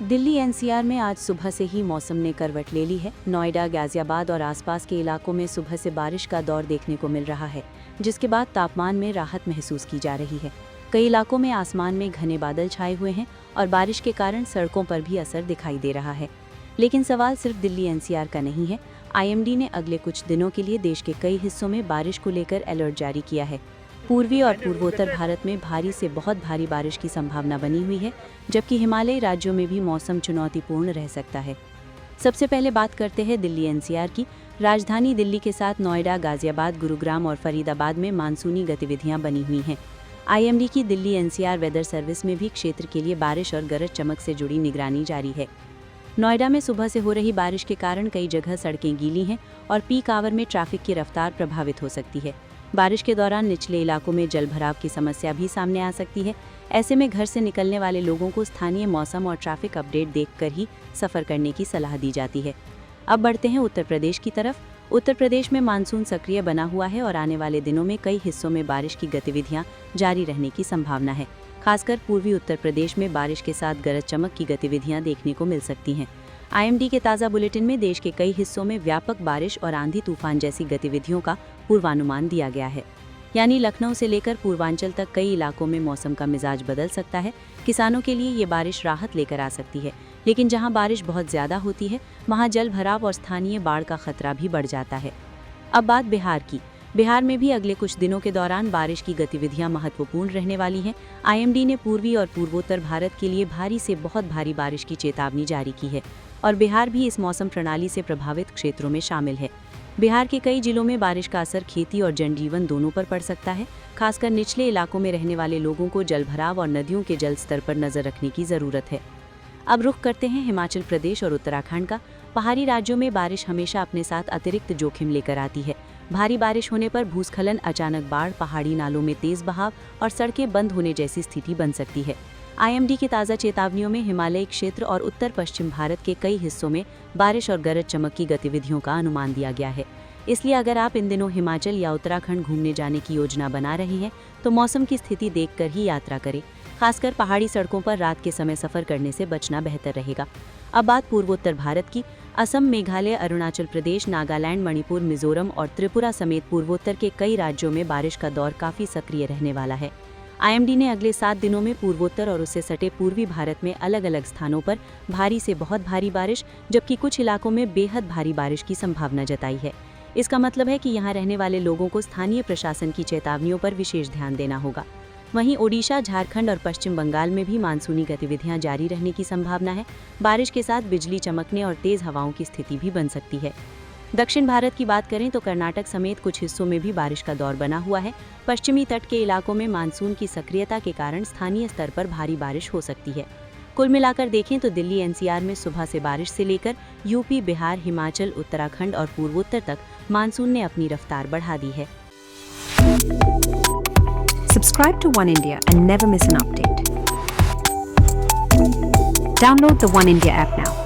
Delhi NCR में आज सुबह से ही मौसम ने करवट ले ली है। नोएडा, गाजियाबाद और आसपास के इलाकों में सुबह से बारिश का दौर देखने को मिल रहा है, जिसके बाद तापमान में राहत महसूस की जा रही है। कई इलाकों में आसमान में घने बादल छाए हुए हैं और बारिश के कारण सड़कों पर भी असर दिखाई दे रहा है। लेकिन सवाल सिर्फ दिल्ली एनसीआर का नहीं है। आईएमडी ने अगले कुछ दिनों के लिए देश के कई हिस्सों में बारिश को लेकर अलर्ट जारी किया है। पूर्वी और पूर्वोत्तर भारत में भारी से बहुत भारी बारिश की संभावना बनी हुई है, जबकि हिमालयी राज्यों में भी मौसम चुनौतीपूर्ण रह सकता है। सबसे पहले बात करते हैं दिल्ली एनसीआर की। राजधानी दिल्ली के साथ नोएडा, गाजियाबाद, गुरुग्राम और फरीदाबाद में मानसूनी गतिविधियां बनी हुई हैं। आईएमडी की दिल्ली एनसीआर वेदर सर्विस में भी क्षेत्र के लिए बारिश और गरज चमक से जुड़ी निगरानी जारी है। नोएडा में सुबह से हो रही बारिश के कारण कई जगह सड़कें गीली हैं और पीक आवर में ट्रैफिक की रफ्तार प्रभावित हो सकती है। बारिश के दौरान निचले इलाकों में जलभराव की समस्या भी सामने आ सकती है। ऐसे में घर से निकलने वाले लोगों को स्थानीय मौसम और ट्रैफिक अपडेट देखकर ही सफ़र करने की सलाह दी जाती है। अब बढ़ते हैं उत्तर प्रदेश की तरफ। उत्तर प्रदेश में मानसून सक्रिय बना हुआ है और आने वाले दिनों में कई हिस्सों में बारिश की गतिविधियां जारी रहने की संभावना है। खासकर पूर्वी उत्तर प्रदेश में बारिश के साथ गरज चमक की गतिविधियां देखने को मिल सकती हैं। आईएमडी के ताज़ा बुलेटिन में देश के कई हिस्सों में व्यापक बारिश और आंधी तूफान जैसी गतिविधियों का पूर्वानुमान दिया गया है। यानी लखनऊ से लेकर पूर्वांचल तक कई इलाकों में मौसम का मिजाज बदल सकता है। किसानों के लिए ये बारिश राहत लेकर आ सकती है, लेकिन जहां बारिश बहुत ज़्यादा होती है वहां जल भराव और स्थानीय बाढ़ का खतरा भी बढ़ जाता है। अब बात बिहार की। बिहार में भी अगले कुछ दिनों के दौरान बारिश की गतिविधियां महत्वपूर्ण रहने वाली हैं। आईएमडी ने पूर्वी और पूर्वोत्तर भारत के लिए भारी से बहुत भारी बारिश की चेतावनी जारी की है और बिहार भी इस मौसम प्रणाली से प्रभावित क्षेत्रों में शामिल है। बिहार के कई जिलों में बारिश का असर खेती और जनजीवन दोनों पर पड़ सकता है। खासकर निचले इलाकों में रहने वाले लोगों को जलभराव और नदियों के जल स्तर पर नजर रखने की जरूरत है। अब रुख करते हैं हिमाचल प्रदेश और उत्तराखंड का। पहाड़ी राज्यों में बारिश हमेशा अपने साथ अतिरिक्त जोखिम लेकर आती है। भारी बारिश होने पर भूस्खलन, अचानक बाढ़, पहाड़ी नालों में तेज बहाव और सड़कें बंद होने जैसी स्थिति बन सकती है। आईएमडी की ताज़ा चेतावनियों में हिमालयी क्षेत्र और उत्तर पश्चिम भारत के कई हिस्सों में बारिश और गरज चमक की गतिविधियों का अनुमान दिया गया है। इसलिए अगर आप इन दिनों हिमाचल या उत्तराखंड घूमने जाने की योजना बना रहे हैं तो मौसम की स्थिति देखकर ही यात्रा करें। खासकर पहाड़ी सड़कों पर रात के समय सफर करने से बचना बेहतर रहेगा। अब बात पूर्वोत्तर भारत की। असम, मेघालय, अरुणाचल प्रदेश, नागालैंड, मणिपुर, मिजोरम और त्रिपुरा समेत पूर्वोत्तर के कई राज्यों में बारिश का दौर काफी सक्रिय रहने वाला है। आईएमडी ने अगले 7 दिनों में पूर्वोत्तर और उससे सटे पूर्वी भारत में अलग अलग स्थानों पर भारी से बहुत भारी बारिश, जबकि कुछ इलाकों में बेहद भारी बारिश की संभावना जताई है। इसका मतलब है कि यहाँ रहने वाले लोगों को स्थानीय प्रशासन की चेतावनियों पर विशेष ध्यान देना होगा। वहीं ओडिशा, झारखंड और पश्चिम बंगाल में भी मानसूनी गतिविधियां जारी रहने की संभावना है। बारिश के साथ बिजली चमकने और तेज हवाओं की स्थिति भी बन सकती है। दक्षिण भारत की बात करें तो कर्नाटक समेत कुछ हिस्सों में भी बारिश का दौर बना हुआ है। पश्चिमी तट के इलाकों में मानसून की सक्रियता के कारण स्थानीय स्तर पर भारी बारिश हो सकती है। कुल मिलाकर देखें तो दिल्ली एनसीआर में सुबह से बारिश से लेकर यूपी, बिहार, हिमाचल, उत्तराखंड और पूर्वोत्तर तक मानसून ने अपनी रफ्तार बढ़ा दी है। Subscribe to One India and never miss an update. Download the One India app now.